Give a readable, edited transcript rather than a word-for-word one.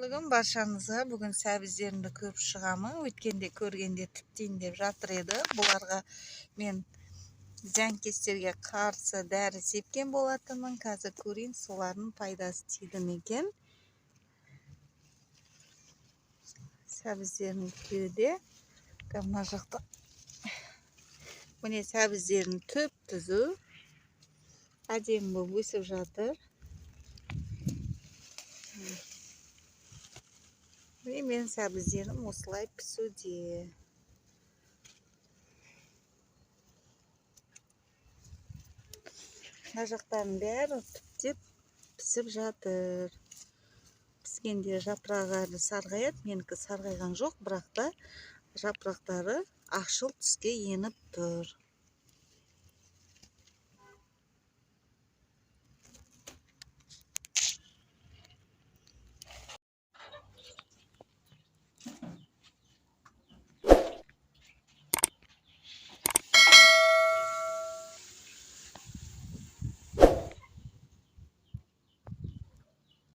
Барлығын баршаңызға бүгін сәбіздерімді көріп шығамын. Өткенде көргенде тіптейін деп жатыр еді. Бұларға мен зиянкестерге қарсы дәрі сепкен болатынмын. Қазір көрейін, солардың пайдасы тиді ме екен. Сәбіздерім кеуде. Мына жақта. Міне сәбіздерім түп-түзу. Әдемі болып өсіп жатыр. Мен сәбіздерім осылай пісуде. Мына жақтарын бәрі түптеп пісіп жатыр. Піскенде жапырағы әлі сарғаяды. Менікі сарғайған жоқ, бірақ та жапырақтары ақшыл түске еніп тұр.